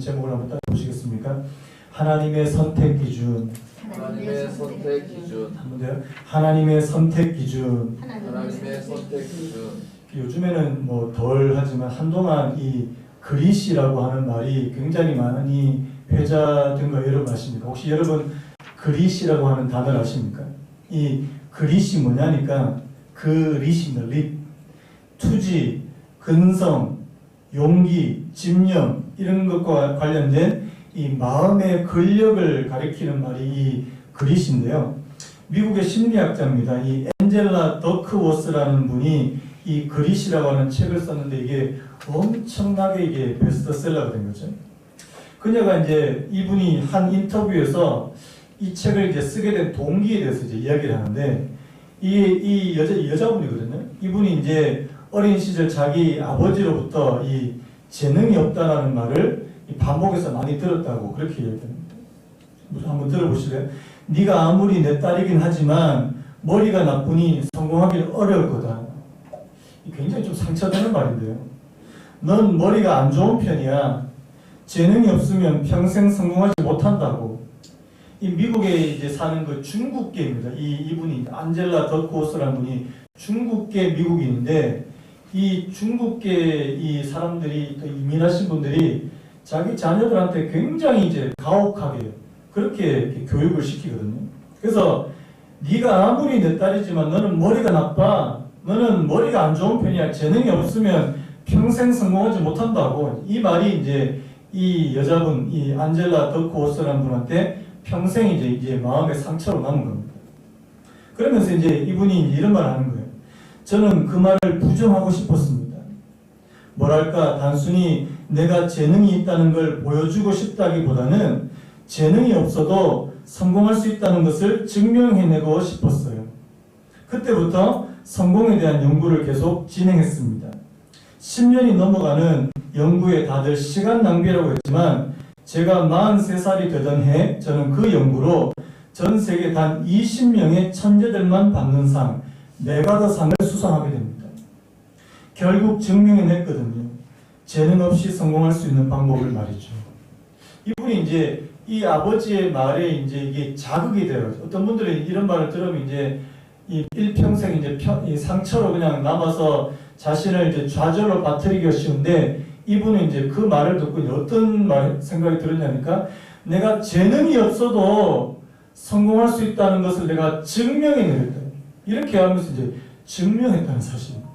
제목을 한번 따라 보시겠습니까? 하나님의 선택 기준. 하나님의 선택 기준. 한번 더요. 하나님의 선택 기준. 하나님의 선택 기준. 요즘에는 뭐 덜 하지만 한동안 이 그리시라고 하는 말이 굉장히 많이 회자된 거 여러분 아십니까? 혹시 여러분 그리시라고 하는 단어를 아십니까? 이 그리시 뭐냐니까 그리시입니다. 립, 투지, 근성, 용기, 집념 이런 것과 관련된 이 마음의 근력을 가리키는 말이 이 그리시인데요. 미국의 심리학자입니다. 이 엔젤라 더크워스라는 분이 이 그리시라고 하는 책을 썼는데 이게 엄청나게 이게 베스트셀러가 된 거죠. 그녀가 이제 이분이 한 인터뷰에서 이 책을 이제 쓰게 된 동기에 대해서 이제 이야기를 하는데 이 여자분이거든요. 이분이 이제 어린 시절 자기 아버지로부터 이 재능이 없다라는 말을 반복해서 많이 들었다고 그렇게 얘기합니다. 한번 들어보실래요? 네가 아무리 내 딸이긴 하지만 머리가 나쁘니 성공하기 어려울 거다. 굉장히 좀 상처되는 말인데요. 넌 머리가 안 좋은 편이야. 재능이 없으면 평생 성공하지 못한다고. 이 미국에 이제 사는 그 중국계입니다. 이분이 안젤라 더크워스라는 분이 중국계 미국인인데 이 중국계 이 사람들이 또 이민하신 분들이 자기 자녀들한테 굉장히 이제 가혹하게 그렇게 교육을 시키거든요. 그래서 네가 아무리 내 딸이지만 너는 머리가 나빠. 너는 머리가 안 좋은 편이야. 재능이 없으면 평생 성공하지 못한다고. 이 말이 이제 이 여자분, 이 안젤라 더크워스라는 분한테 평생 이제 마음의 상처로 남은 겁니다. 그러면서 이제 이분이 이런 말을 하는 거예요. 저는 그 말을 부정하고 싶었습니다. 뭐랄까, 단순히 내가 재능이 있다는 걸 보여주고 싶다기보다는 재능이 없어도 성공할 수 있다는 것을 증명해내고 싶었어요. 그때부터 성공에 대한 연구를 계속 진행했습니다. 10년이 넘어가는 연구에 다들 시간 낭비라고 했지만 제가 43살이 되던 해 저는 그 연구로 전 세계 단 20명의 천재들만 받는 상, 메가더상을 수상하게 됩니다. 결국 증명해냈거든요. 재능 없이 성공할 수 있는 방법을 말이죠. 이분이 이제 이 아버지의 말에 이제 이게 자극이 돼요. 어떤 분들은 이런 말을 들으면 이제 이 일평생 이제 이 상처로 그냥 남아서 자신을 이제 좌절로 빠뜨리기가 쉬운데 이분은 이제 그 말을 듣고 이제 어떤 생각이 들었냐니까 내가 재능이 없어도 성공할 수 있다는 것을 내가 증명해내겠다. 이렇게 하면서 이제 증명했다는 사실입니다.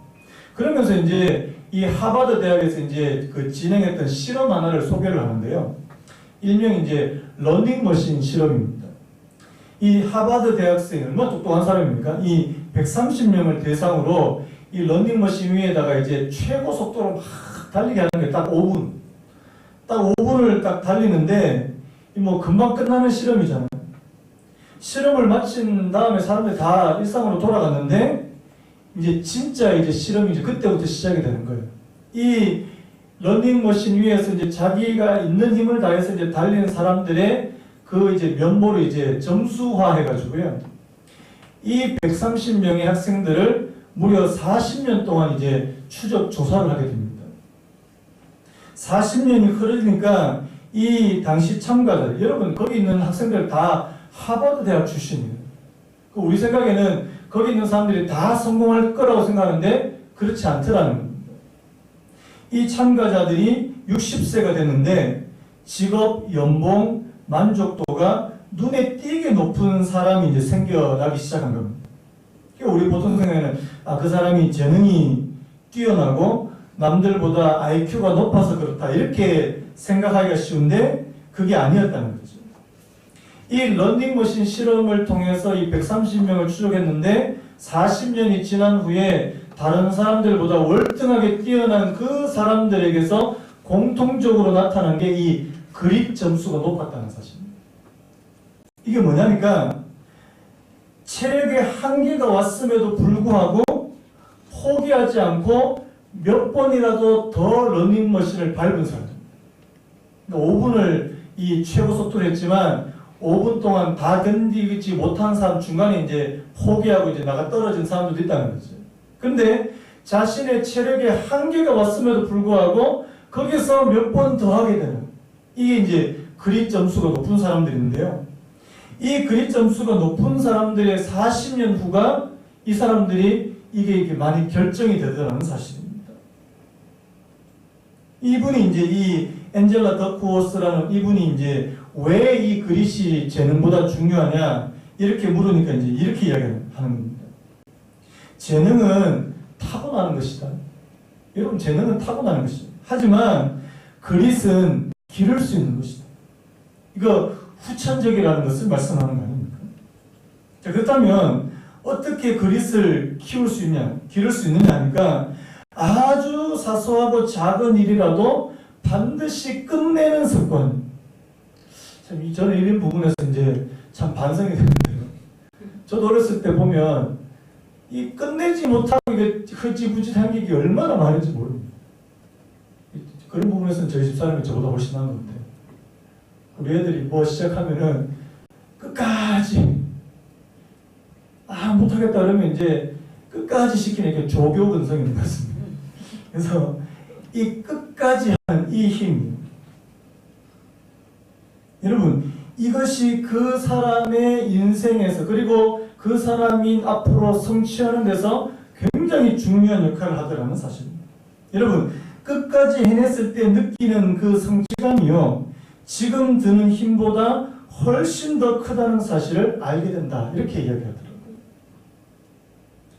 그러면서 이제 이 하버드 대학에서 이제 그 진행했던 실험 하나를 소개를 하는데요. 일명 이제 러닝머신 실험입니다. 이 하버드 대학생이 얼마나 똑똑한 사람입니까? 이 130명을 대상으로 이 러닝머신 위에다가 이제 최고 속도로 막 달리게 하는 게 딱 5분. 딱 5분을 딱 달리는데 뭐 금방 끝나는 실험이잖아요. 실험을 마친 다음에 사람들이 다 일상으로 돌아갔는데 이제 진짜 이제 실험이 이제 그때부터 시작이 되는 거예요. 이 러닝머신 위에서 이제 자기가 있는 힘을 다해서 이제 달리는 사람들의 그 이제 면모를 이제 점수화해가지고요. 이 130명의 학생들을 무려 40년 동안 이제 추적 조사를 하게 됩니다. 40년이 흐르니까 이 당시 참가자들, 여러분 거기 있는 학생들 다 하버드 대학 출신이에요. 우리 생각에는 거기 있는 사람들이 다 성공할 거라고 생각하는데 그렇지 않더라는 겁니다. 이 참가자들이 60세가 됐는데 직업, 연봉, 만족도가 눈에 띄게 높은 사람이 이제 생겨나기 시작한 겁니다. 우리 보통 생각에는 그 사람이 재능이 뛰어나고 남들보다 IQ가 높아서 그렇다 이렇게 생각하기가 쉬운데 그게 아니었다는 거죠. 이 러닝머신 실험을 통해서 이 130명을 추적했는데 40년이 지난 후에 다른 사람들보다 월등하게 뛰어난 그 사람들에게서 공통적으로 나타난 게 이 그립 점수가 높았다는 사실입니다. 이게 뭐냐니까 체력의 한계가 왔음에도 불구하고 포기하지 않고 몇 번이라도 더 러닝머신을 밟은 사람. 그러니까 5분을 이 최고 속도로 했지만 5분 동안 다 견디지 못한 사람 중간에 이제 포기하고 이제 나가 떨어진 사람들도 있다는 거죠. 근데 자신의 체력의 한계가 왔음에도 불구하고 거기서 몇 번 더 하게 되는 이게 이제 그릿 점수가 높은 사람들인데요. 이 그릿 점수가 높은 사람들의 40년 후가 이 사람들이 이게 많이 결정이 되더라는 사실입니다. 이분이 이제 이 엔젤라 더크워스라는 이분이 이제 왜 이 그릿이 재능보다 중요하냐 이렇게 물으니까 이제 이렇게 이야기하는 겁니다. 재능은 타고나는 것이다. 여러분, 재능은 타고나는 것이다. 하지만 그릿은 기를 수 있는 것이다. 이거 후천적이라는 것을 말씀하는 거 아닙니까? 자, 그렇다면 어떻게 그릿을 키울 수 있냐, 기를 수 있느냐 하니까 아주 사소하고 작은 일이라도 반드시 끝내는 습관. 참, 저는 이런 부분에서 이제 참 반성이 되는데요. 저도 어렸을 때 보면 이 끝내지 못하고 이게 흐지부지한 게 얼마나 많은지 모릅니다. 그런 부분에서는 저희 집사람이 저보다 훨씬 나은 것 같아요. 우리 애들이 뭐 시작하면은 끝까지 못하겠다 그러면 이제 끝까지 시키는 게 조교 근성이 있는 것 같습니다. 그래서 이 끝까지 하는 이 힘, 여러분, 이것이 그 사람의 인생에서 그리고 그 사람이 앞으로 성취하는 데서 굉장히 중요한 역할을 하더라는 사실입니다. 여러분, 끝까지 해냈을 때 느끼는 그 성취감이요, 지금 드는 힘보다 훨씬 더 크다는 사실을 알게 된다. 이렇게 이야기하더라고요.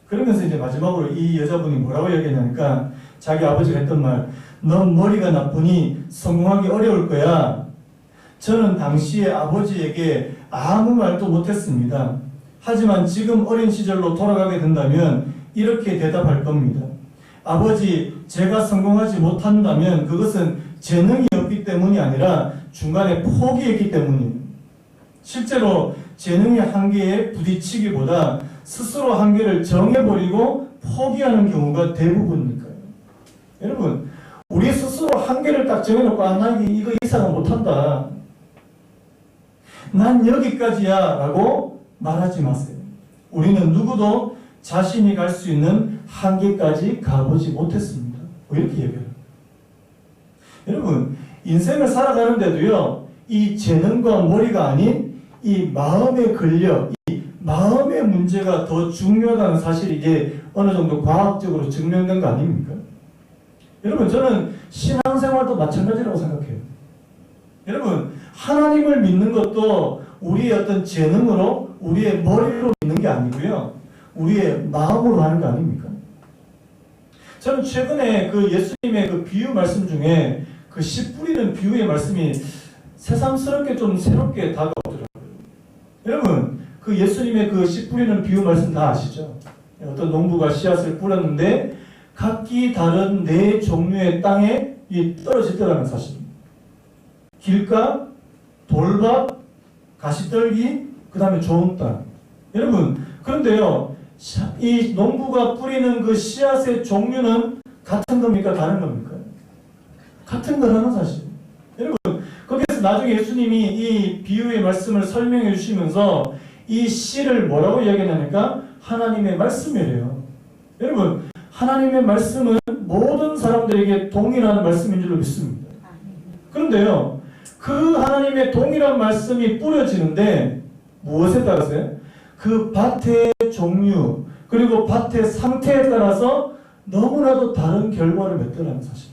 그러면서 이제 마지막으로 이 여자분이 뭐라고 이야기하냐니까 자기 아버지가 했던 말, 넌 머리가 나쁘니 성공하기 어려울 거야. 저는 당시에 아버지에게 아무 말도 못했습니다. 하지만 지금 어린 시절로 돌아가게 된다면 이렇게 대답할 겁니다. 아버지, 제가 성공하지 못한다면 그것은 재능이 없기 때문이 아니라 중간에 포기했기 때문이에요. 실제로 재능의 한계에 부딪히기보다 스스로 한계를 정해버리고 포기하는 경우가 대부분이니까요. 여러분, 우리 스스로 한계를 딱 정해놓고 나 이거 이상은 못한다, 난 여기까지야 라고 말하지 마세요. 우리는 누구도 자신이 갈 수 있는 한계까지 가보지 못했습니다. 이렇게 얘기해요. 여러분, 인생을 살아가는데도요, 이 재능과 머리가 아닌 이 마음의 근력, 이 마음의 문제가 더 중요하다는 사실이 이제 어느 정도 과학적으로 증명된 거 아닙니까? 여러분, 저는 신앙생활도 마찬가지라고 생각해요. 여러분, 하나님을 믿는 것도 우리의 어떤 재능으로, 우리의 머리로 믿는 게 아니고요, 우리의 마음으로 하는 거 아닙니까? 저는 최근에 그 예수님의 그 비유 말씀 중에 그 씨 뿌리는 비유의 말씀이 새삼스럽게 좀 새롭게 다가오더라고요. 여러분, 그 예수님의 그 씨 뿌리는 비유 말씀 다 아시죠? 어떤 농부가 씨앗을 뿌렸는데 각기 다른 네 종류의 땅에 떨어졌다는 사실입니다. 길가, 돌밭, 가시떨기, 그 다음에 좋은 땅. 여러분, 그런데요, 이 농부가 뿌리는 그 씨앗의 종류는 같은 겁니까? 다른 겁니까? 같은 거라는 사실. 여러분, 거기에서 나중에 예수님이 이 비유의 말씀을 설명해 주시면서 이 씨를 뭐라고 이야기하냐니까 하나님의 말씀이래요. 여러분, 하나님의 말씀은 모든 사람들에게 동일한 말씀인 줄로 믿습니다. 그런데요, 그 하나님의 동일한 말씀이 뿌려지는데 무엇에 따라서요? 그 밭의 종류 그리고 밭의 상태에 따라서 너무나도 다른 결과를 맺더라는 사실.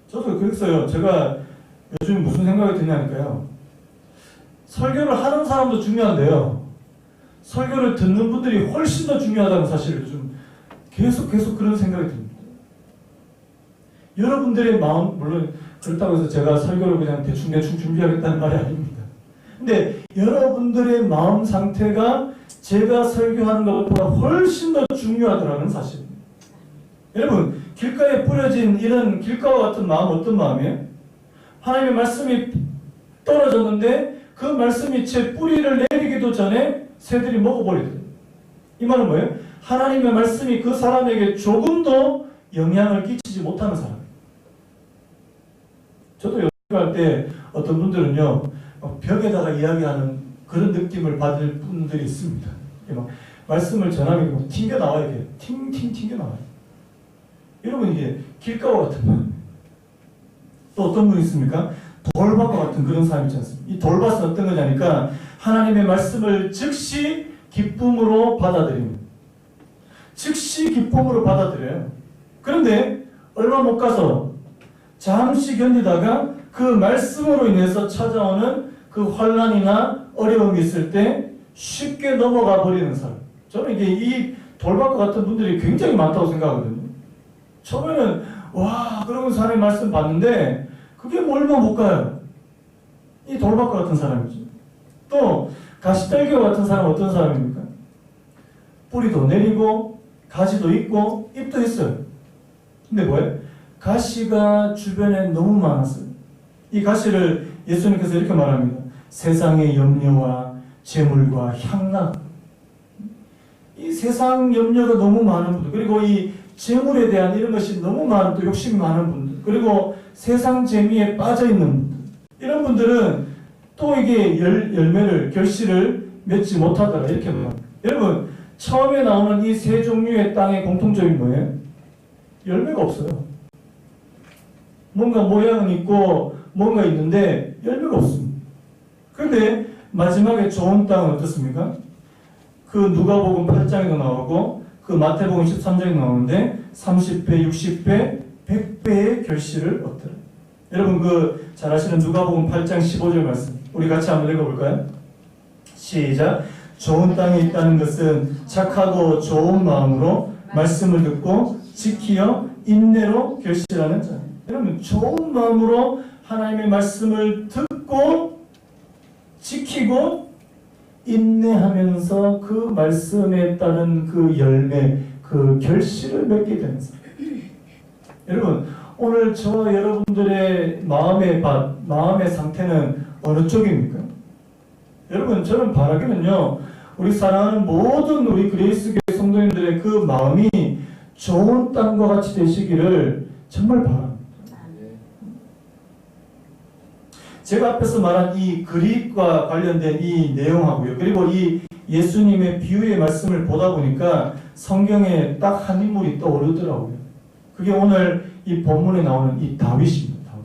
저도 그랬어요. 제가 요즘 무슨 생각이 드냐니까요, 설교를 하는 사람도 중요한데요, 설교를 듣는 분들이 훨씬 더 중요하다는 사실을 요즘 계속 그런 생각이 듭니다. 여러분들의 마음, 물론 그렇다고 해서 제가 설교를 그냥 대충 준비하겠다는 말이 아닙니다. 근데 여러분들의 마음 상태가 제가 설교하는 것보다 훨씬 더 중요하더라는 사실입니다. 여러분, 길가에 뿌려진 이런 길가와 같은 마음, 어떤 마음이에요? 하나님의 말씀이 떨어졌는데 그 말씀이 제 뿌리를 내리기도 전에 새들이 먹어버리더라고요. 이 말은 뭐예요? 하나님의 말씀이 그 사람에게 조금도 영향을 끼치지 못하는 사람. 저도 연구할 때 어떤 분들은요, 벽에다가 이야기하는 그런 느낌을 받을 분들이 있습니다. 막 말씀을 전하면 튕겨 나와야 돼요. 튕겨 나와요. 여러분 이게 길가와 같은 마음. 또 어떤 분이 있습니까? 돌밭과 같은 그런 사람이 있지 않습니까? 이 돌밭은 어떤 거냐니까 하나님의 말씀을 즉시 기쁨으로 받아들입니다. 즉시 기쁨으로 받아들여요. 그런데 얼마 못 가서 잠시 견디다가 그 말씀으로 인해서 찾아오는 그 환난이나 어려움이 있을 때 쉽게 넘어가 버리는 사람. 저는 이게 이 돌밭과 같은 분들이 굉장히 많다고 생각하거든요. 처음에는 와 그러면 사람의 말씀 봤는데 그게 뭐 얼마 못 가요. 이 돌밭과 같은 사람이죠. 또 가시떨기와 같은 사람은 어떤 사람입니까? 뿌리도 내리고 가지도 있고 잎도 있어요. 근데 뭐예요? 가시가 주변에 너무 많았어요. 이 가시를 예수님께서 이렇게 말합니다. 세상의 염려와 재물과 향락. 이 세상 염려가 너무 많은 분들, 그리고 이 재물에 대한 이런 것이 너무 많은, 또 욕심이 많은 분들, 그리고 세상 재미에 빠져 있는 분들, 이런 분들은 또 이게 열매를, 결실을 맺지 못하더라. 이렇게 말합니다. 여러분, 처음에 나오는 이 세 종류의 땅의 공통점이 뭐예요? 열매가 없어요. 뭔가 모양은 있고 뭔가 있는데 열매가 없습니다. 그런데 마지막에 좋은 땅은 어떻습니까? 그 누가복음 8장에도 나오고 그 마태복음 13장에 나오는데 30배, 60배, 100배의 결실을 얻더라. 여러분 그 잘 아시는 누가복음 8장 15절 말씀 우리 같이 한번 읽어볼까요? 시작. 좋은 땅에 있다는 것은 착하고 좋은 마음으로 말씀을 듣고 지키어 인내로 결실하는 자. 여러분 좋은 마음으로 하나님의 말씀을 듣고 지키고 인내하면서 그 말씀에 따른 그 열매, 그 결실을 맺게 되는 사람. 여러분 오늘 저와 여러분들의 마음의 밭, 마음의 상태는 어느 쪽입니까? 여러분 저는 바라기는요 우리 사랑하는 모든 우리 그레이스교회 성도님들의 그 마음이 좋은 땅과 같이 되시기를 정말 바랍니다. 제가 앞에서 말한 이 그릿과 관련된 이 내용하고요. 그리고 이 예수님의 비유의 말씀을 보다 보니까 성경에 딱 한 인물이 떠오르더라고요. 그게 오늘 이 본문에 나오는 이 다윗입니다. 다윗.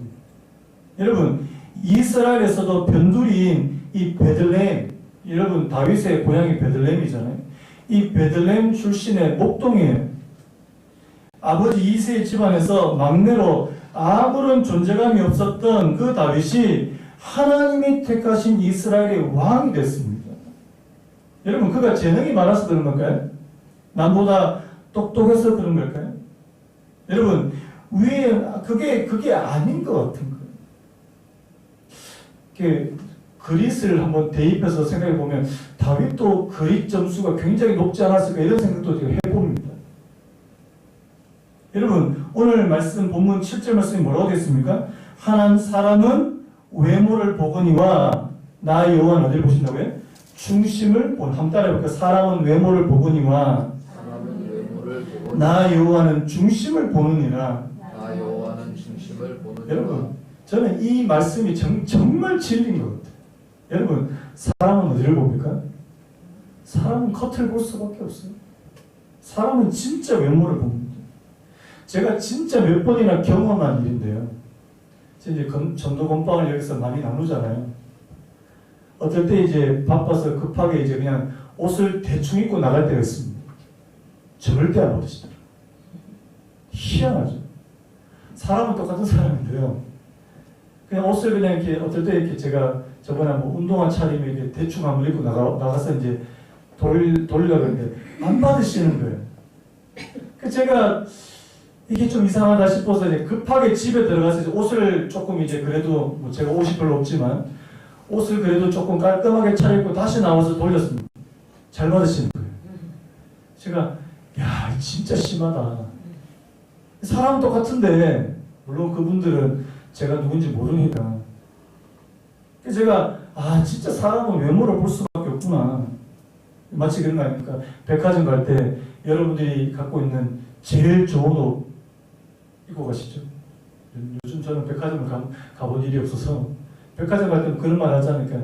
여러분 이스라엘에서도 변두리인 이 베들레헴, 여러분 다윗의 고향이 베들레헴이잖아요. 이 베들레헴 출신의 목동이에요. 아버지 이새의 집안에서 막내로 아무런 존재감이 없었던 그 다윗이 하나님이 택하신 이스라엘의 왕이 됐습니다. 여러분 그가 재능이 많아서 그런 걸까요? 남보다 똑똑해서 그런 걸까요? 여러분 위에 그게 아닌 것 같은 거예요. 그릿을 한번 대입해서 생각해 보면 다윗도 그릿 점수가 굉장히 높지 않았을까 이런 생각도 제가 해봅니다. 여러분 오늘 말씀 본문 7절 말씀이 뭐라고 되어 있습니까? 한 사람은 외모를 보거니와 나 여호와는 어디를 보신다고요? 중심을 본. 한번 따라해볼까요? 사람은 외모를 보거니와 나 여호와는 중심을 보느니라. 나 여호와는 중심을 보느니라. 여러분 저는 이 말씀이 정말 진리인 것 같아요. 여러분 사람은 어디를 봅니까? 사람은 겉을 볼 수밖에 없어요. 사람은 진짜 외모를 봅니다. 제가 진짜 몇 번이나 경험한 일인데요. 이제 전도 건빵을 여기서 많이 나누잖아요. 어떨 때 이제 바빠서 급하게 이제 그냥 옷을 대충 입고 나갈 때가 있습니다. 절대 안 버리시더라고요. 희한하죠. 사람은 똑같은 사람인데요. 그냥 옷을 그냥 이렇게 어떨 때 이렇게 제가 저번에 뭐 운동화 차림에 이렇게 대충 한번 입고 나가서 이제 돌려고 했는데 안 받으시는 거예요. 그 제가 이게 좀 이상하다 싶어서 이제 급하게 집에 들어가서 이제 옷을 조금 이제 그래도 뭐 제가 옷이 별로 없지만 옷을 그래도 조금 깔끔하게 차려입고 다시 나와서 돌렸습니다. 잘 받으시는 거예요. 제가 야 진짜 심하다. 사람은 똑같은데 물론 그분들은 제가 누군지 모르니까 제가 진짜 사람은 외모를 볼 수밖에 없구나. 마치 그런 거 아닙니까? 백화점 갈 때 여러분들이 갖고 있는 제일 좋은 옷 입고 가시죠. 요즘 저는 백화점을 가본 일이 없어서 백화점 갈 때는 그런 말 하지 않으니까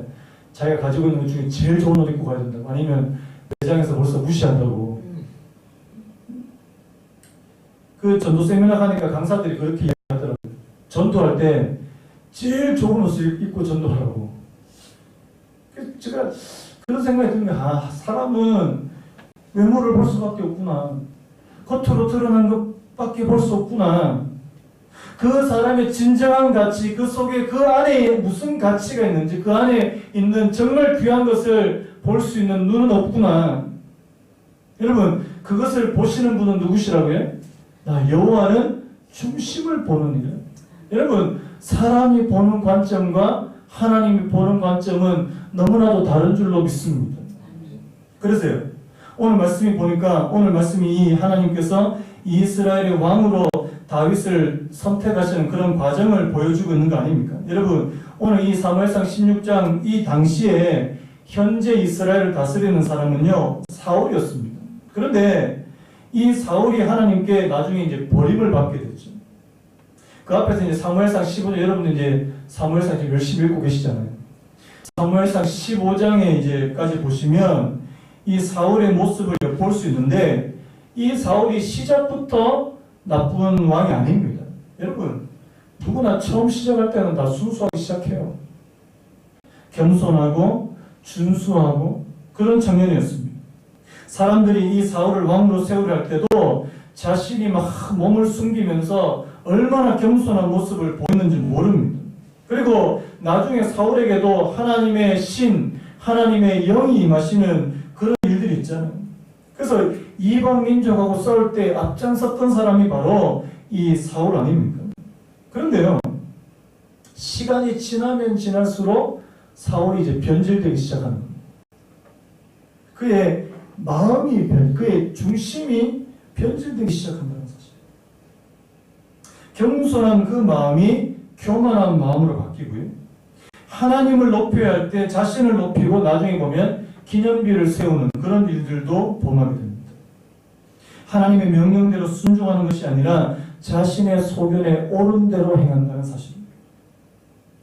자기가 가지고 있는 것 중에 제일 좋은 옷 입고 가야 된다고 아니면 매장에서 벌써 무시한다고. 그 전도 세미나 가니까 강사들이 그렇게 이야기하더라고요. 전도할 때 제일 좋은 옷을 입고 전도하라고. 그래서 제가 그런 생각이 드는 거예요. 사람은 외모를 볼 수밖에 없구나. 겉으로 드러난 것밖에 볼 수 없구나. 그 사람의 진정한 가치, 그 속에 그 안에 무슨 가치가 있는지, 그 안에 있는 정말 귀한 것을 볼 수 있는 눈은 없구나. 여러분, 그것을 보시는 분은 누구시라고요? 여호와는 중심을 보는 이라. 여러분, 사람이 보는 관점과 하나님이 보는 관점은 너무나도 다른 줄로 믿습니다. 그래서요, 오늘 말씀이 보니까, 오늘 말씀이 하나님께서 이스라엘의 왕으로 다윗을 선택하시는 그런 과정을 보여주고 있는 거 아닙니까? 여러분, 오늘 이 사무엘상 16장 이 당시에 현재 이스라엘을 다스리는 사람은요, 사울이었습니다. 그런데 이 사울이 하나님께 나중에 이제 버림을 받게 됐죠. 그 앞에서 이제 사무엘상 15장, 여러분들 이제 사무엘상 지금 열심히 읽고 계시잖아요. 사무엘상 15장에 이제까지 보시면 이 사울의 모습을 볼 수 있는데, 이 사울이 시작부터 나쁜 왕이 아닙니다. 여러분, 누구나 처음 시작할 때는 다 순수하게 시작해요. 겸손하고 준수하고 그런 청년이었습니다. 사람들이 이 사울을 왕으로 세우려 할 때도 자신이 막 몸을 숨기면서 얼마나 겸손한 모습을 보였는지 모릅니다. 그리고 나중에 사울에게도 하나님의 신, 하나님의 영이 임하시는 그런 일들이 있잖아요. 그래서 이방 민족하고 싸울 때 앞장섰던 사람이 바로 이 사울 아닙니까? 그런데요, 시간이 지나면 지날수록 사울이 이제 변질되기 시작하는 겁니다. 그의 마음이 그의 중심이 변질되기 시작한다는 사실. 겸손한 그 마음이 교만한 마음으로 바뀌고요. 하나님을 높여야 할 때 자신을 높이고 나중에 보면 기념비를 세우는 그런 일들도 범하게 됩니다. 하나님의 명령대로 순종하는 것이 아니라 자신의 소견에 옳은 대로 행한다는 사실입니다.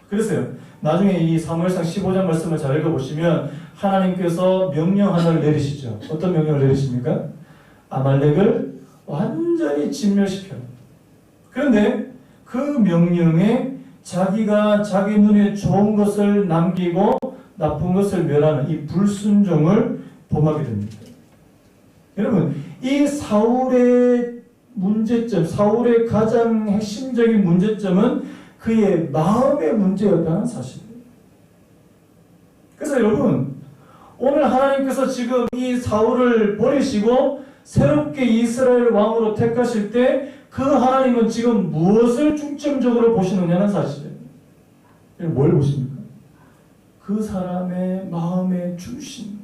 그래서요, 나중에 이 사무엘상 15장 말씀을 잘 읽어보시면 하나님께서 명령 하나를 내리시죠. 어떤 명령을 내리십니까? 아말렉을 완전히 진멸시켜요. 그런데 그 명령에 자기가 자기 눈에 좋은 것을 남기고 나쁜 것을 멸하는 이 불순종을 범하게 됩니다. 여러분, 이 사울의 문제점, 사울의 가장 핵심적인 문제점은 그의 마음의 문제였다는 사실이에요. 그래서 여러분, 오늘 하나님께서 지금 이 사울을 버리시고 새롭게 이스라엘 왕으로 택하실 때 그 하나님은 지금 무엇을 중점적으로 보시느냐는 사실이에요. 뭘 보십니까? 그 사람의 마음의 중심,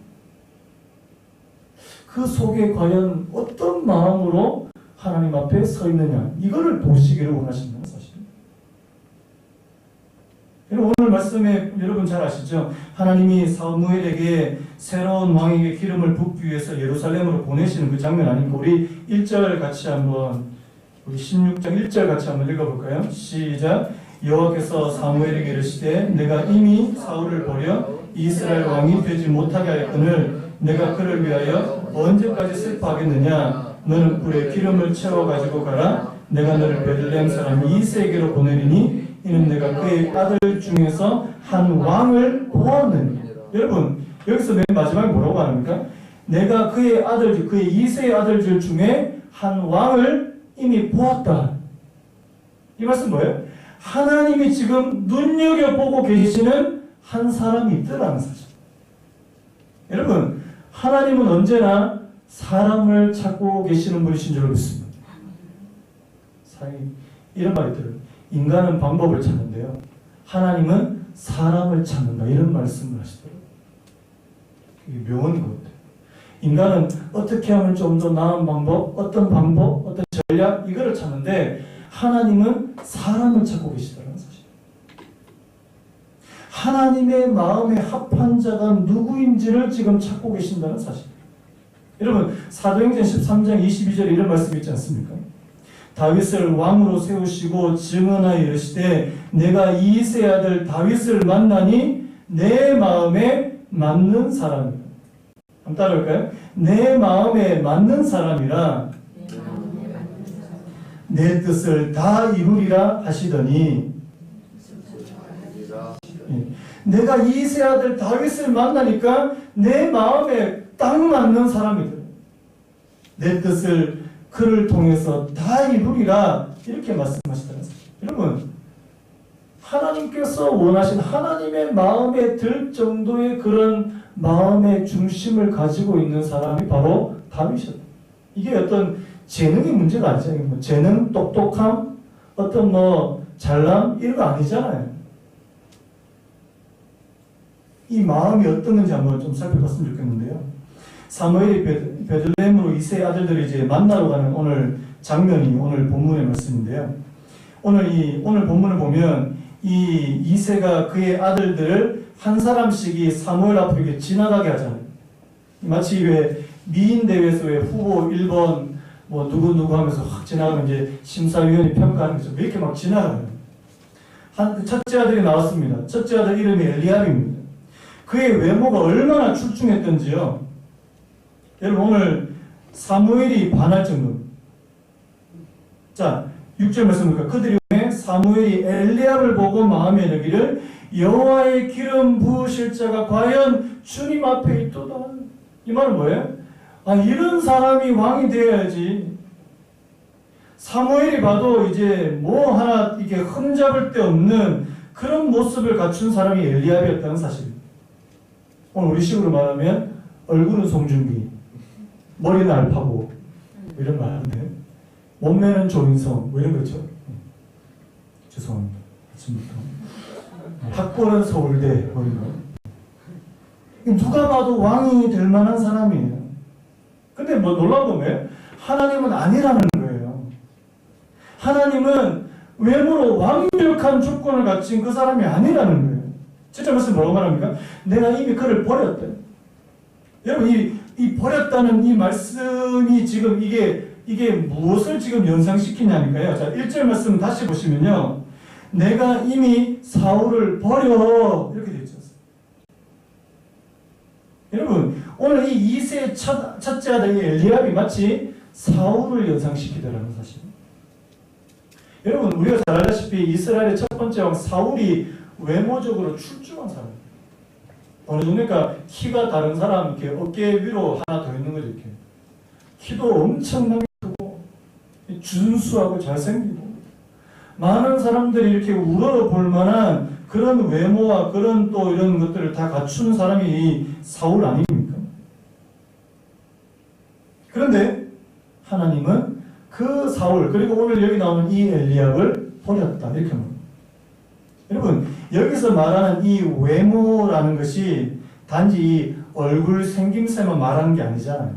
그 속에 과연 어떤 마음으로 하나님 앞에 서 있느냐, 이거를 보시기를 원하신다는 사실입니다. 오늘 말씀에 여러분 잘 아시죠? 하나님이 사무엘에게 새로운 왕에게 기름을 붓기 위해서 예루살렘으로 보내시는 그 장면 아닙니까? 우리 1절 같이 한번, 우리 16장 1절 같이 한번 읽어볼까요? 시작. 여호와께서 사무엘에게 이르시되 내가 이미 사울을 버려 이스라엘 왕이 되지 못하게 하였거늘 내가 그를 위하여 언제까지 슬퍼하겠느냐? 너는 뿔에 기름을 채워 가지고 가라. 내가 너를 베들레헴 사람 이새에게로 보내리니 이는 내가 그의 아들 중에서 한 왕을 보았느니라. 여러분, 여기서 맨 마지막에 뭐라고 합니까? 내가 그의 아들, 그의 이새의 아들들 중에 한 왕을 이미 보았다. 이 말씀 뭐예요? 하나님이 지금 눈여겨보고 계시는 한 사람이 있더라는 사실. 여러분, 하나님은 언제나 사람을 찾고 계시는 분이신 줄 믿습니다. 이런 말이 들어요. 인간은 방법을 찾는데요, 하나님은 사람을 찾는다. 이런 말씀을 하시더라고요. 이게 묘한 것 같아요. 인간은 어떻게 하면 좀 더 나은 방법, 어떤 전략, 이거를 찾는데 하나님은 사람을 찾고 계시더라는 사실. 하나님의 마음에 합한 자가 누구인지를 지금 찾고 계신다는 사실. 여러분, 사도행전 13장 22절에 이런 말씀이 있지 않습니까? 다윗을 왕으로 세우시고 증언하여 이르시되 내가 이새의 아들 다윗을 만나니 내 마음에 맞는 사람이다. 한번 따라할까요? 내 마음에 맞는 사람이라. 내 뜻을 다 이루리라 하시더니 내가 이세 아들 다윗을 만나니까 내 마음에 딱 맞는 사람이 돼요. 내 뜻을 그를 통해서 다 이루리라 이렇게 말씀하시더라고요. 여러분, 하나님께서 원하신 하나님의 마음에 들 정도의 그런 마음의 중심을 가지고 있는 사람이 바로 다윗이었다. 이게 어떤 재능의 문제가 아니잖아요. 뭐 재능, 똑똑함, 어떤 뭐 잘남 이런 거 아니잖아요. 이 마음이 어떤 건지 한번 좀 살펴봤으면 좋겠는데요. 사무엘이 베들레헴으로 이세 아들들이 이제 만나러 가는 오늘 장면이 오늘 본문의 말씀인데요. 오늘 본문을 보면 이 이세가 그의 아들들을 한 사람씩이 사무엘 앞으로 이렇게 지나가게 하잖아요. 마치 왜 미인 대회에서 왜 후보 1번 뭐 누구 하면서 확 지나가면 이제 심사위원이 평가하는 거죠. 이렇게 막 지나가요. 첫째 아들이 나왔습니다. 첫째 아들 이름이 엘리압입니다. 그의 외모가 얼마나 출중했던지요. 여러분, 오늘 사무엘이 반할 정도. 자, 6절 말씀입니까? 그들이 사무엘이 엘리압을 보고 마음에 여기를 여호와의 기름 부으실 자가 과연 주님 앞에 있도다. 이 말은 뭐예요? 이런 사람이 왕이 되어야지. 사무엘이 봐도 이제 뭐 하나 이게 흠잡을 데 없는 그런 모습을 갖춘 사람이 엘리압이었다는 사실입니다. 오늘 우리 식으로 말하면 얼굴은 송중기, 머리는 알파고 이런 말인데 몸매는 조인성 뭐 이런 거죠. 죄송합니다. 아침부터. 학벌은 서울대 뭐 이런 거. 누가 봐도 왕이 될 만한 사람이에요. 근데 뭐 놀라운 건 뭐예요? 하나님은 아니라는 거예요. 하나님은 외모로 완벽한 조건을 갖춘 그 사람이 아니라는 거예요. 진짜 말씀 뭐라고 말합니까? 내가 이미 그를 버렸대. 여러분, 이 버렸다는 이 말씀이 지금 이게 무엇을 지금 연상시키냐니까요. 자, 1절 말씀 다시 보시면요. 내가 이미 사울을 버려. 이렇게 되어 있었어요. 여러분, 오늘 이 이세의 첫째 아들 엘리압이 마치 사울을 연상시키더라는 사실입니다. 여러분, 우리가 잘 알다시피 이스라엘의 첫 번째 왕 사울이 외모적으로 출중한 사람입니다. 어느 정도니까 키가 다른 사람 이렇게 어깨 위로 하나 더 있는 거죠. 이렇게 키도 엄청나게 크고 준수하고 잘생기고 많은 사람들이 이렇게 우러러볼 만한 그런 외모와 그런 또 이런 것들을 다 갖춘 사람이 이 사울 아닙니까? 그런데 하나님은 그 사울 그리고 오늘 여기 나오는 이 엘리압을 버렸다 이렇게 말합니다. 여러분, 여기서 말하는 이 외모라는 것이 단지 이 얼굴 생김새만 말하는 게 아니잖아요.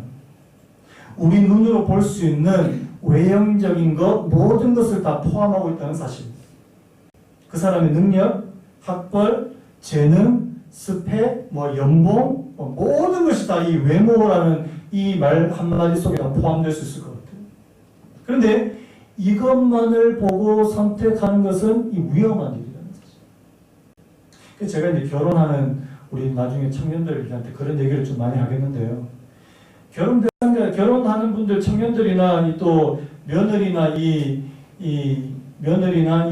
우리 눈으로 볼 수 있는 외형적인 것 모든 것을 다 포함하고 있다는 사실입니다. 그 사람의 능력, 학벌, 재능, 스펙, 연봉 모든 것이 다 이 외모라는 이 말 한마디 속에 다 포함될 수 있을 것 같아요. 그런데 이것만을 보고 선택하는 것은 이 위험한 일이라는 사실. 제가 이제 결혼하는 우리 나중에 청년들한테 그런 얘기를 좀 많이 하겠는데요. 결혼하는 분들, 청년들이나 또 며느리나 이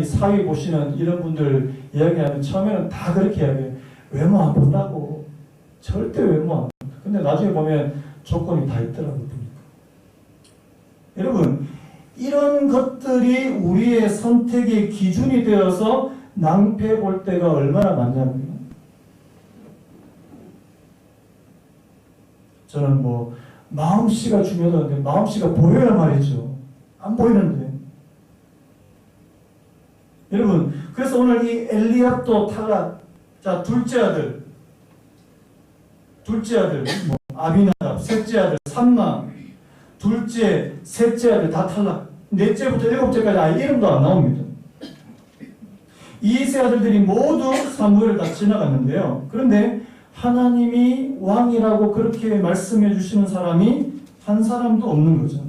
사회 보시는 이런 분들 이야기하면 처음에는 다 그렇게 이야기해요. 외모 안 본다고. 절대 외모 안 본다. 근데 나중에 보면 조건이 다 있더라고요. 여러분, 이런 것들이 우리의 선택의 기준이 되어서 낭패 볼 때가 얼마나 많냐면요. 저는 마음씨가 중요하다는데 마음씨가 보여야 말이죠. 안 보이는데. 여러분, 그래서 오늘 이 엘리압도 타락. 자, 둘째 아들 아비나답, 셋째 아들 삼마, 둘째, 셋째 아들 다 탈락. 넷째부터 일곱째까지 아예 이름도 안 나옵니다. 이 세 아들들이 모두 사무엘을 다 지나갔는데요. 그런데 하나님이 왕이라고 그렇게 말씀해 주시는 사람이 한 사람도 없는 거죠.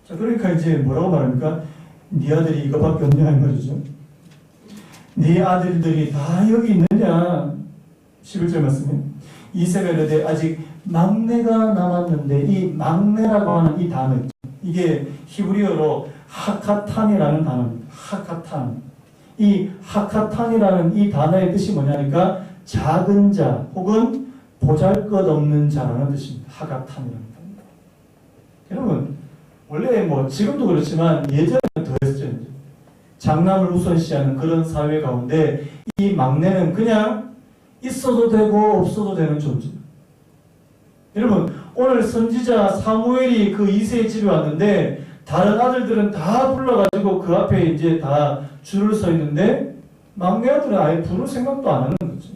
자, 그러니까 이제 뭐라고 말합니까? 네 아들이 이거밖에 없냐 이 말이죠. 네 아들들이 다 여기 있느냐? 11절 말씀에 이세가 이르되 아직 막내가 남았는데 이 막내라고 하는 이 단어 이게 히브리어로 하카탄이라는 단어입니다. 하카탄. 이 하카탄이라는 이 단어의 뜻이 뭐냐니까 작은 자 혹은 보잘것없는 자라는 뜻입니다. 하카탄이라는 단어. 여러분 원래 뭐 지금도 그렇지만 예전에는 더했죠. 장남을 우선시하는 그런 사회 가운데 이 막내는 그냥 있어도 되고 없어도 되는 존재. 여러분 오늘 선지자 사무엘이 그 이새의 집에 왔는데 다른 아들들은 다 불러가지고 그 앞에 이제 다 줄을 서 있는데 막내 아들은 아예 부를 생각도 안 하는 거죠.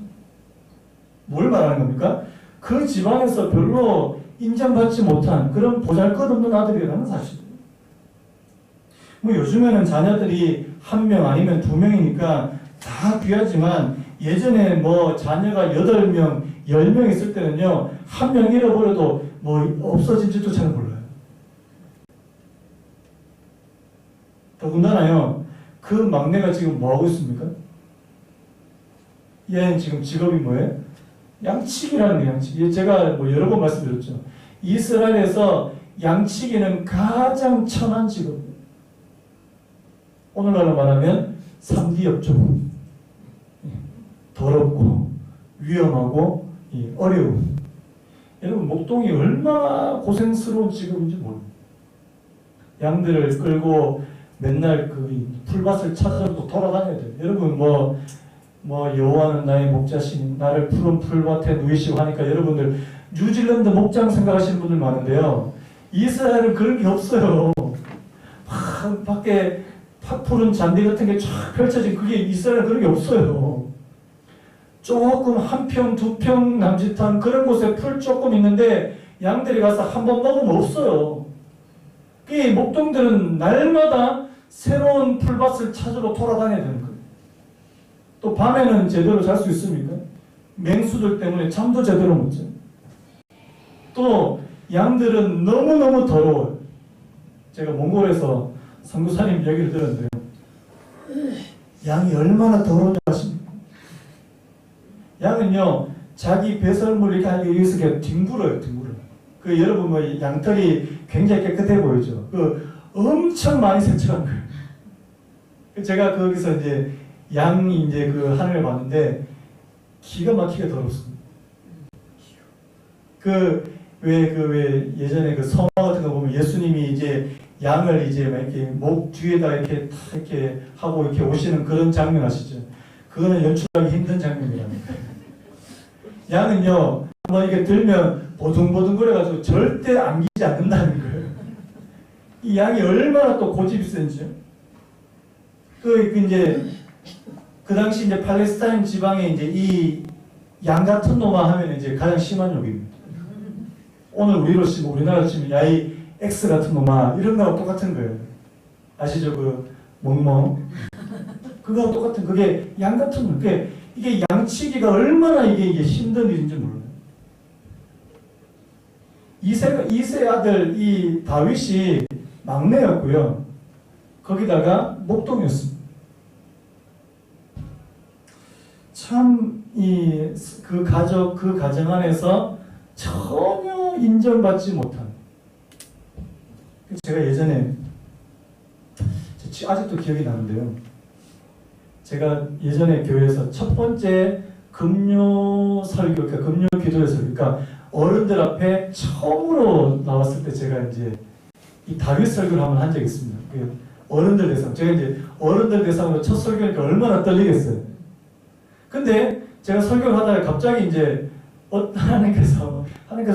뭘 말하는 겁니까? 그 집안에서 별로 인정받지 못한 그런 보잘것없는 아들이라는 사실이에요. 뭐 요즘에는 자녀들이 1명 아니면 2명이니까 다 귀하지만 예전에 뭐 자녀가 8명, 10명 있을 때는요 1명 잃어버려도 뭐 없어진지도 잘 몰라요. 더군다나요 그 막내가 지금 뭐 하고 있습니까? 얘는 지금 직업이 뭐예요? 양치기라는 거예요. 양치기. 제가 뭐 여러 번 말씀드렸죠. 이스라엘에서 양치기는 가장 천한 직업이에요. 오늘날로 말하면 3D 업종. 더럽고 위험하고 어려움. 여러분 목동이 얼마나 고생스러운 직업인지 모릅니다. 양들을 끌고 맨날 그 풀밭을 찾아서 돌아다녀야 돼요. 여러분 뭐 여호와는 나의 목자시니 나를 푸른 풀밭에 누이시고 하니까 여러분들 뉴질랜드 목장 생각하시는 분들 많은데요. 이스라엘은 그런 게 없어요. 막 밖에 푸른 잔디 같은 게 쫙 펼쳐진 그게 이스라엘은 그런 게 없어요. 조금 1평, 2평 남짓한 그런 곳에 풀 조금 있는데 양들이 가서 한 번 먹으면 없어요. 이 목동들은 날마다 새로운 풀밭을 찾으러 돌아다녀야 되는 거예요. 또 밤에는 제대로 잘 수 있습니까? 맹수들 때문에 잠도 제대로 못 자요. 또 양들은 너무너무 더러워요. 제가 몽골에서 선교사님 얘기를 들었는데요. 양이 얼마나 더러운지 아십니까? 양은요 자기 배설물 이렇게 여기서 그냥 뒹굴어요. 그 여러분 뭐 양털이 굉장히 깨끗해 보이죠. 그 엄청 많이 세척한 거예요. 제가 거기서 이제 양이 이제 그 하늘을 봤는데 기가 막히게 더럽습니다. 왜 예전에 그 성화 같은 거 보면 예수님이 이제 양을 이제 막 이렇게 목 뒤에다 이렇게 탁 이렇게 하고 이렇게 오시는 그런 장면 아시죠? 그거는 연출하기 힘든 장면이랍니다. 양은요 한번 이렇게 들면 보둥보둥거려가지고 절대 안기지 않는다는 거예요. 이 양이 얼마나 또 고집이 센지요. 그 당시 이제 팔레스타인 지방에 이제 이 양 같은 놈아 하면 이제 가장 심한 욕입니다. 오늘 우리나라 치면 야이 X 같은 놈아 이런 거하고 똑같은 거예요. 아시죠? 그 멍멍 그거하고 똑같은 그게 양 같은 놈. 이게 양치기가 얼마나 이게 힘든 일인지 몰라요. 이세 아들 이 다윗이 막내였고요. 거기다가 목동이었습니다. 참 그 가정 안에서 전혀 인정받지 못한. 제가 예전에 아직도 기억이 나는데요. 제가 예전에 교회에서 첫 번째 금요 설교, 그러니까 금요 기도에서 그러니까 어른들 앞에 처음으로 나왔을 때 제가 이제 이 다윗 설교를 한번 한 적이 있습니다. 어른들 대상. 제가 이제 어른들 대상으로 첫 설교니까 얼마나 떨리겠어요. 근데 제가 설교를 하다가 갑자기 이제 하나님께서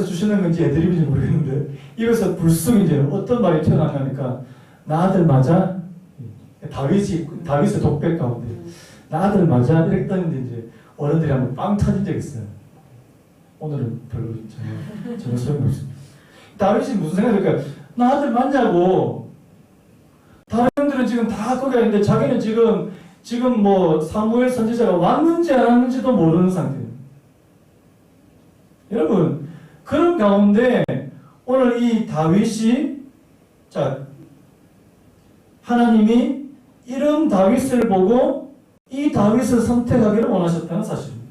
주시는 건지 애드립인지 모르겠는데 입에서 불쑥 이제 어떤 말이 튀어나가니까 나 아들 맞아? 다윗의 독백 가운데 나 아들 맞아? 이랬더니 이제 어른들이 한번 빵 터진 적이 있어요. 오늘은 별로 전혀 소용없습니다. 다윗이 무슨 생각일까요? 나 아들 맞냐고. 다른 형들은 지금 다 거기 있는데 자기는 지금 뭐 사무엘 선지자가 왔는지 안 왔는지도 모르는 상태예요. 여러분 그런 가운데 오늘 이 다윗이 하나님이 이런 다윗을 보고 이 다윗을 선택하기를 원하셨다는 사실입니다.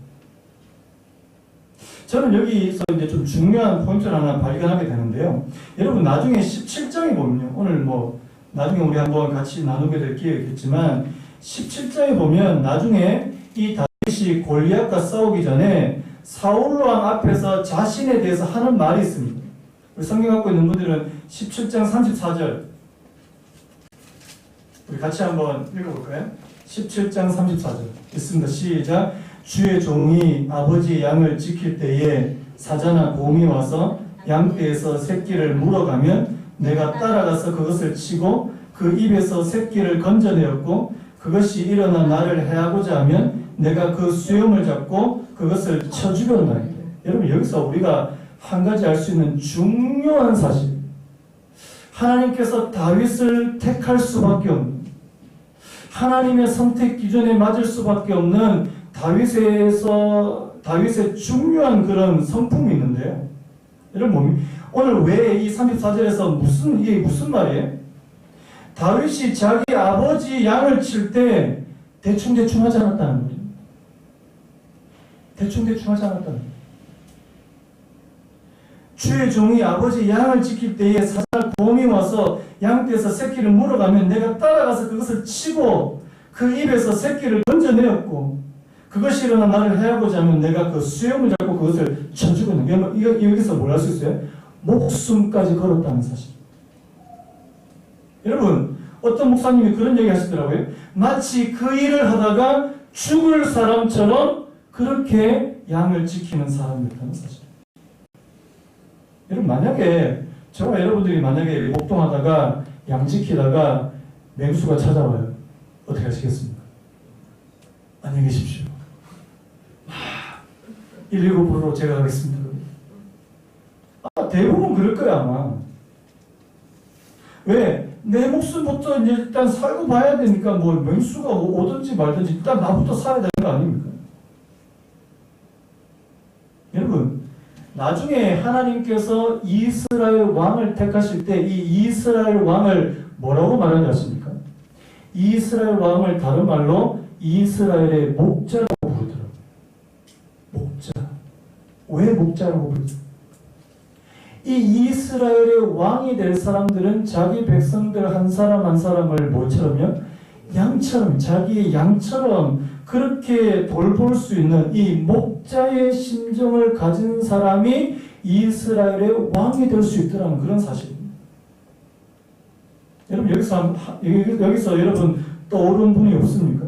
저는 여기서 이제 좀 중요한 포인트를 하나 발견하게 되는데요. 여러분 나중에 17장에 보면요. 오늘 뭐 나중에 우리 한번 같이 나누게 될 기회겠지만 17장에 보면 나중에 이 다윗이 골리앗과 싸우기 전에 사울왕 앞에서 자신에 대해서 하는 말이 있습니다. 우리 성경 갖고 있는 분들은 17장 34절 우리 같이 한번 읽어볼까요? 17장 34절 있습니다. 시작. 주의 종이 아버지 양을 지킬 때에 사자나 곰이 와서 양떼에서 새끼를 물어가면 내가 따라가서 그것을 치고 그 입에서 새끼를 건져내었고 그것이 일어나 나를 해하고자 하면 내가 그 수염을 잡고 그것을 쳐 죽였나이다. 여러분 여기서 우리가 한 가지 알 수 있는 중요한 사실, 하나님께서 다윗을 택할 수밖에 없는, 하나님의 선택 기준에 맞을 수밖에 없는 다윗의 중요한 그런 성품이 있는데요. 여러분 오늘 왜 이 34절에서 이게 무슨 말이에요? 다윗이 자기 아버지 양을 칠 때 대충 하지 않았다는 거예요. 대충 하지 않았다는 거예요. 주의 종이 아버지 양을 지킬 때에 사자나 곰이 와서 양떼에서 새끼를 물어가면 내가 따라가서 그것을 치고 그 입에서 새끼를 건져내었고 그것이 일어나 나를 해하고자 하면 내가 그 수염을 잡고 그것을 쳐 죽였는. 여기서 뭘 할 수 있어요? 목숨까지 걸었다는 사실. 여러분 어떤 목사님이 그런 얘기 하시더라고요. 마치 그 일을 하다가 죽을 사람처럼 그렇게 양을 지키는 사람이었다는 사실. 여러분 만약에 저와 여러분들이 만약에 목동하다가 양 지키다가 맹수가 찾아와요. 어떻게 하시겠습니까? 안녕히 계십시오. 119%로 제가 가겠습니다. 대부분 그럴 거야 아마. 왜? 내 목숨부터 이제 일단 살고 봐야 되니까 뭐 맹수가 오든지 말든지 일단 나부터 살아야 되는 거 아닙니까? 여러분 나중에 하나님께서 이스라엘 왕을 택하실 때 이 이스라엘 왕을 뭐라고 말하지 않습니까? 이스라엘 왕을 다른 말로 이스라엘의 목자라고 부르더라고요. 목자. 왜 목자라고 부르죠? 이 이스라엘의 왕이 될 사람들은 자기 백성들 한 사람 한 사람을 뭐처럼요? 양처럼, 자기의 양처럼 그렇게 돌볼 수 있는 이 목자의 심정을 가진 사람이 이스라엘의 왕이 될 수 있더라는 그런 사실입니다. 여러분 여기서 여러분 떠오르는 분이 없습니까?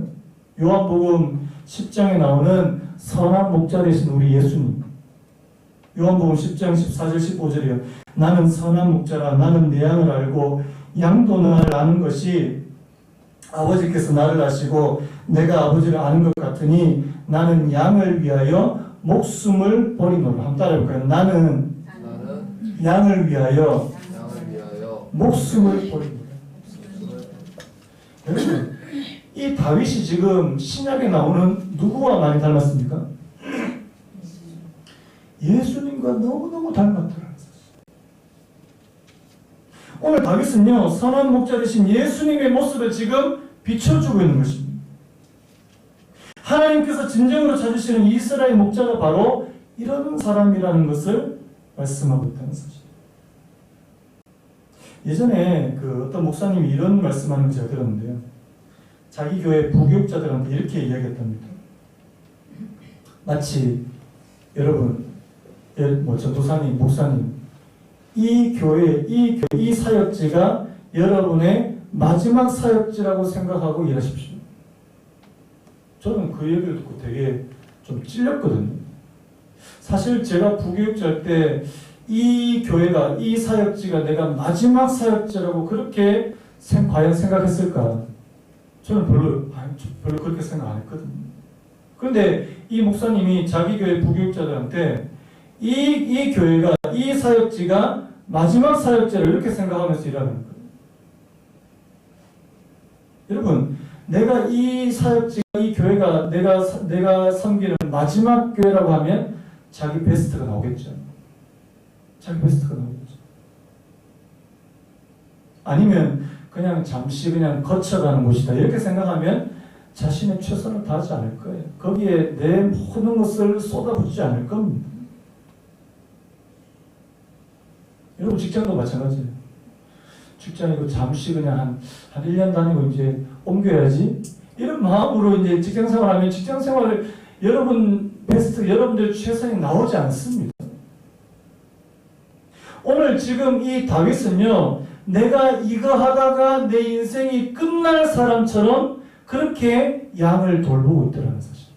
요한복음 10장에 나오는 선한 목자 되신 우리 예수님. 요한복음 10장 14절 15절이요. 나는 선한 목자라. 나는 내 양을 알고 양도 나를 아는 것이 아버지께서 나를 아시고 내가 아버지를 아는 것 같으니 나는 양을 위하여 목숨을 버리노라. 한번 따라해볼까요? 나는 양을 위하여 목숨을 버리노라. 여러분 이 다윗이 지금 신약에 나오는 누구와 많이 닮았습니까? 예수님과 너무너무 닮았더라는 사실. 오늘 다윗은요 선한 목자 되신 예수님의 모습을 지금 비춰주고 있는 것입니다. 하나님께서 진정으로 찾으시는 이스라엘 목자가 바로 이런 사람이라는 것을 말씀하고 있다는 사실. 예전에 그 어떤 목사님이 이런 말씀하는 걸 제가 들었는데요. 자기 교회 부교육자들한테 이렇게 이야기했답니다. 마치 여러분 전도사님, 목사님, 이 교회, 이 사역지가 여러분의 마지막 사역지라고 생각하고 일하십시오. 저는 그 얘기를 듣고 되게 좀 찔렸거든요. 사실 제가 부교육자일 때 이 교회가, 이 사역지가 내가 마지막 사역지라고 그렇게 과연 생각했을까? 저는 별로 그렇게 생각 안 했거든요. 그런데 이 목사님이 자기 교회 부교육자들한테 이 교회가, 이 사역지가 마지막 사역지를 이렇게 생각하면서 일하는 거예요. 여러분, 내가 이 사역지가, 이 교회가 내가 섬기는 마지막 교회라고 하면 자기 베스트가 나오겠죠. 자기 베스트가 나오겠죠. 아니면 그냥 잠시 그냥 거쳐가는 곳이다. 이렇게 생각하면 자신의 최선을 다하지 않을 거예요. 거기에 내 모든 것을 쏟아붓지 않을 겁니다. 여러분 직장도 마찬가지예요. 직장이고 잠시 그냥 한 1년 다니고 이제 옮겨야지. 이런 마음으로 이제 직장 생활하면 직장 생활을 여러분 베스트, 여러분들 최선이 나오지 않습니다. 오늘 지금 이 다윗은요, 내가 이거 하다가 내 인생이 끝날 사람처럼 그렇게 양을 돌보고 있더라는 사실.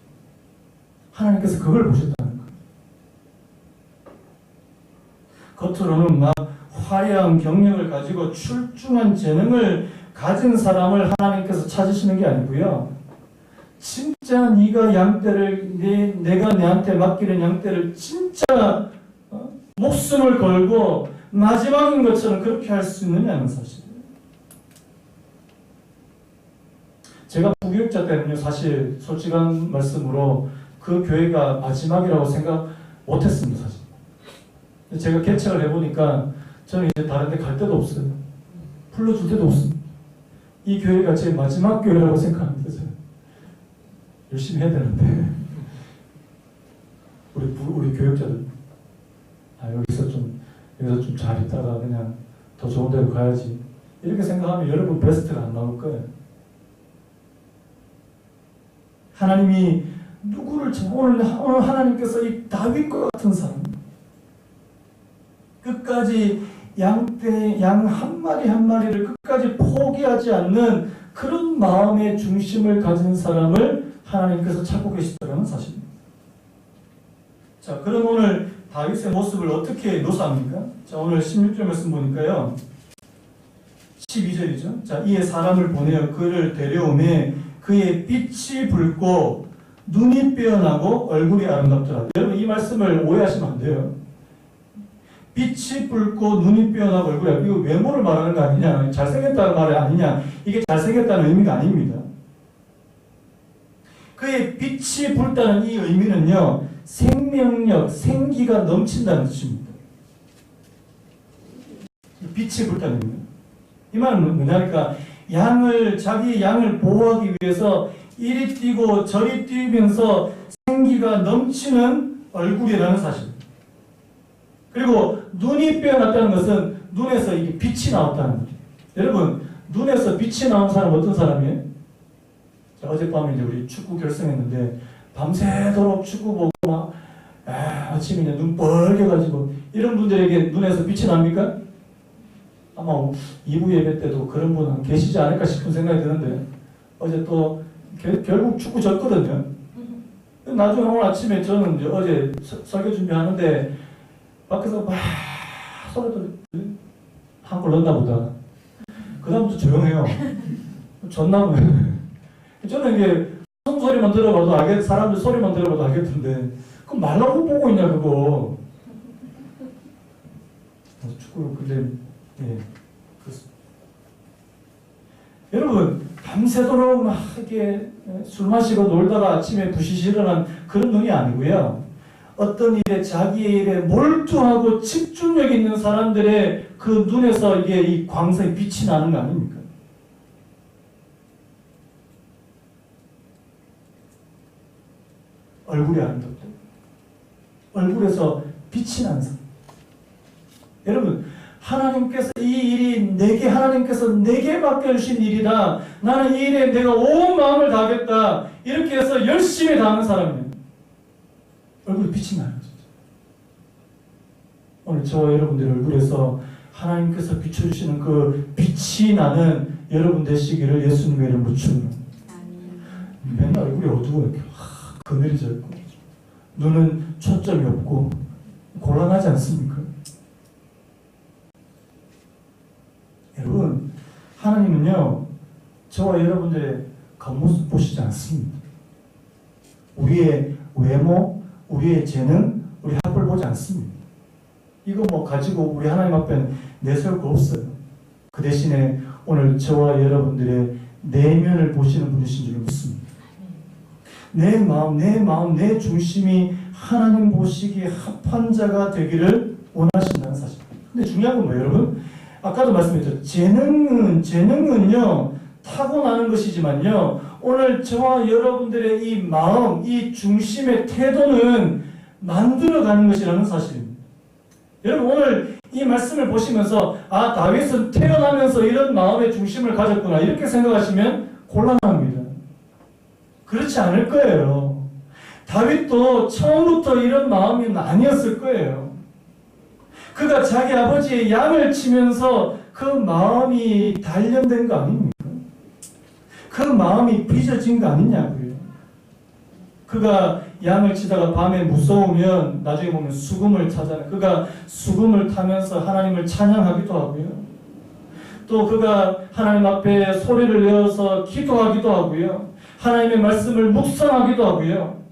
하나님께서 그걸 보셨다는 거예요. 겉으로는 막 화려한 경력을 가지고 출중한 재능을 가진 사람을 하나님께서 찾으시는 게 아니고요. 진짜 네가 양떼를 내가 내한테 맡기는 양떼를 진짜 목숨을 걸고 마지막인 것처럼 그렇게 할 수 있느냐는 사실이에요. 제가 부교육자 때는요, 사실 솔직한 말씀으로 그 교회가 마지막이라고 생각 못했습니다, 사실. 제가 개척을 해보니까 저는 이제 다른 데 갈 데도 없어요. 불러줄 데도 없습니다. 이 교회가 제 마지막 교회라고 생각합니다, 저는. 열심히 해야 되는데. 우리 교육자들. 여기서 좀 잘 있다가 그냥 더 좋은 데로 가야지. 이렇게 생각하면 여러분 베스트가 안 나올 거예요. 하나님이 누구를 오늘 하나님께서 이 다윗과 같은 사람, 끝까지 양 한 마리 한 마리를 끝까지 포기하지 않는 그런 마음의 중심을 가진 사람을 하나님께서 찾고 계시다는 사실입니다. 자, 그럼 오늘 다윗의 모습을 어떻게 묘사합니까? 자, 오늘 16절 말씀 보니까요, 12절이죠. 자, 이에 사람을 보내어 그를 데려오매 그의 빛이 붉고 눈이 빼어나고 얼굴이 아름답더라. 여러분 이 말씀을 오해하시면 안 돼요. 빛이 붉고 눈이 빼어나고 얼굴이, 이거 외모를 말하는 거 아니냐, 잘생겼다는 말이 아니냐, 이게 잘생겼다는 의미가 아닙니다. 그의 빛이 붉다는 이 의미는요, 생명력, 생기가 넘친다는 뜻입니다. 빛이 붉다는 의미입니다. 이 말은 뭐냐니까, 자기 양을 보호하기 위해서 이리 뛰고 저리 뛰면서 생기가 넘치는 얼굴이라는 사실. 그리고 눈이 빼어났다는 것은 눈에서 이게 빛이 나왔다는 거죠. 여러분, 눈에서 빛이 나온 사람은 어떤 사람이에요? 자, 어젯밤에 이제 우리 축구 결승했는데 밤새도록 축구 보고 막 아침에 이제 눈 뻘개가지고 이런 분들에게 눈에서 빛이 납니까? 아마 2부 예배 때도 그런 분은 계시지 않을까 싶은 생각이 드는데 어제 또 결국 축구 졌거든요. 나중에 오늘 아침에 저는 이제 어제 설교 준비하는데 밖에서 막 소리도 한 골 넣었나 보다. 그 다음부터 조용해요. 졌나 보네. 저는 이게 소리만 들어봐도 사람들 소리만 들어봐도 알겠던데 그럼 말라고 보고 있냐 그거. 축구를 근데 그렇습니다. 여러분 밤새도록 막 이렇게 술 마시고 놀다가 아침에 부시시 일어난 그런 눈이 아니고요. 어떤 일에 자기의 일에 몰두하고 집중력 있는 사람들의 그 눈에서 이게 이 광선이 빛이 나는 거 아닙니까? 얼굴이 아름답다. 얼굴에서 빛이 나는 사람. 여러분, 하나님께서 이 일이 하나님께서 내게 맡겨주신 일이다. 나는 이 일에 내가 온 마음을 다하겠다. 이렇게 해서 열심히 다하는 사람이에요. 얼굴에 빛이 나요. 진짜. 오늘 저와 여러분들의 얼굴에서 하나님께서 비춰주시는 그 빛이 나는 여러분 되시기를 예수님의 이름으로 축원합니다. 맨날 얼굴이 어두워 이렇게 그늘져 있고 눈은 초점이 없고 곤란하지 않습니까? 여러분, 하나님은요 저와 여러분들의 겉모습 보시지 않습니다. 우리의 외모, 우리의 재능, 우리 학벌 보지 않습니다. 이거 뭐 가지고 우리 하나님 앞에 내세울 거 없어요. 그 대신에 오늘 저와 여러분들의 내면을 보시는 분이신 줄 믿습니다. 내 마음, 내 중심이 하나님 보시기에 합한 자가 되기를 원하신다는 사실. 근데 중요한 건 뭐예요, 여러분? 아까도 말씀드렸죠. 재능은요, 타고나는 것이지만요, 오늘 저와 여러분들의 이 마음, 이 중심의 태도는 만들어가는 것이라는 사실입니다. 여러분, 오늘 이 말씀을 보시면서 아, 다윗은 태어나면서 이런 마음의 중심을 가졌구나 이렇게 생각하시면 곤란합니다. 그렇지 않을 거예요. 다윗도 처음부터 이런 마음이 아니었을 거예요. 그가 자기 아버지의 양을 치면서 그 마음이 단련된 거 아닙니까? 그 마음이 빚어진 거 아니냐고요. 그가 양을 치다가 밤에 무서우면 나중에 보면 수금을 타잖아요. 그가 수금을 타면서 하나님을 찬양하기도 하고요. 또 그가 하나님 앞에 소리를 내어서 기도하기도 하고요. 하나님의 말씀을 묵상하기도 하고요.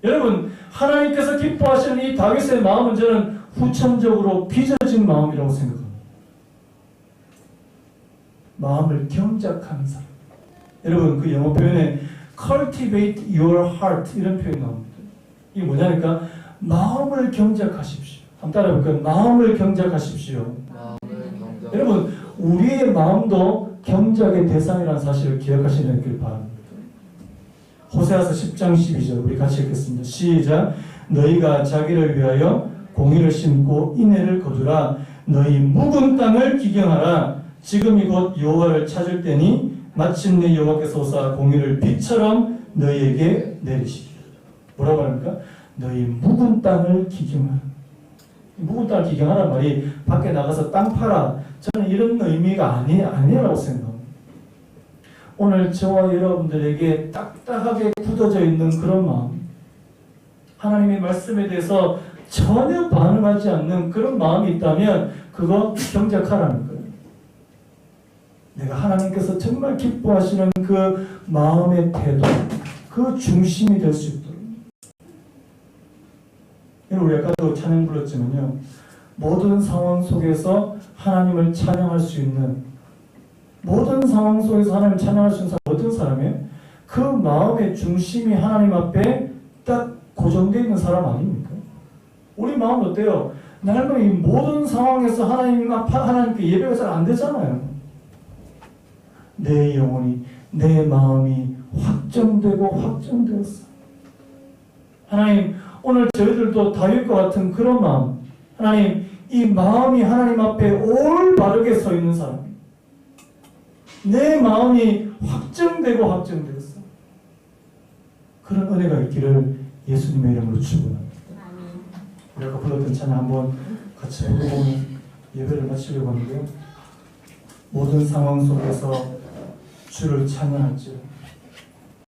여러분, 하나님께서 기뻐하시는 이 다윗의 마음은 저는 후천적으로 빚어진 마음이라고 생각합니다. 마음을 경작하는 사람. 여러분, 그 영어 표현에 cultivate your heart 이런 표현이 나옵니다. 이게 뭐냐니까 마음을 경작하십시오. 한번 따라해볼까요? 마음을 경작하십시오. 여러분, 우리의 마음도 경작의 대상이라는 사실을 기억하시길 바랍니다. 호세아서 10장 12절 우리 같이 읽겠습니다. 시작. 너희가 자기를 위하여 공의를 심고 인애를 거두라. 너희 묵은 땅을 기경하라. 지금이 곧 여호와를 찾을 때니 마침내 여호와께서 오사 공의를 비처럼 너희에게 내리시리라. 뭐라고 합니까? 너희 묵은 땅을 기경하라. 묵은 땅을 기경하란 말이 밖에 나가서 땅 팔아. 저는 이런 의미가 아니라고 생각합니다. 오늘 저와 여러분들에게 딱딱하게 굳어져 있는 그런 마음, 하나님의 말씀에 대해서 전혀 반응하지 않는 그런 마음이 있다면 그거 경작하라는 거예요. 내가 하나님께서 정말 기뻐하시는 그 마음의 태도, 그 중심이 될 수 있도록. 우리 아까도 찬양 불렀지만요, 모든 상황 속에서 하나님을 찬양할 수 있는, 모든 상황 속에서 하나님을 찬양할 수 있는 사람 어떤 사람이에요? 그 마음의 중심이 하나님 앞에 딱 고정되어 있는 사람 아닙니까? 우리 마음 어때요? 나는 이 모든 상황에서 하나님께 예배가 잘 안 되잖아요. 내 영혼이, 내 마음이 확정되고 확정되었어. 하나님, 오늘 저희들도 다윗과 같은 그런 마음, 하나님, 이 마음이 하나님 앞에 올바르게 서 있는 사람, 내 마음이 확정되고 확정되었어. 그런 은혜가 있기를 예수님의 이름으로 축원합니다. 우리 아까 불렀던 찬양 한번 같이 부르고 예배를 마치려고 하는데요. 모든 상황 속에서 주를 찬양할지어다.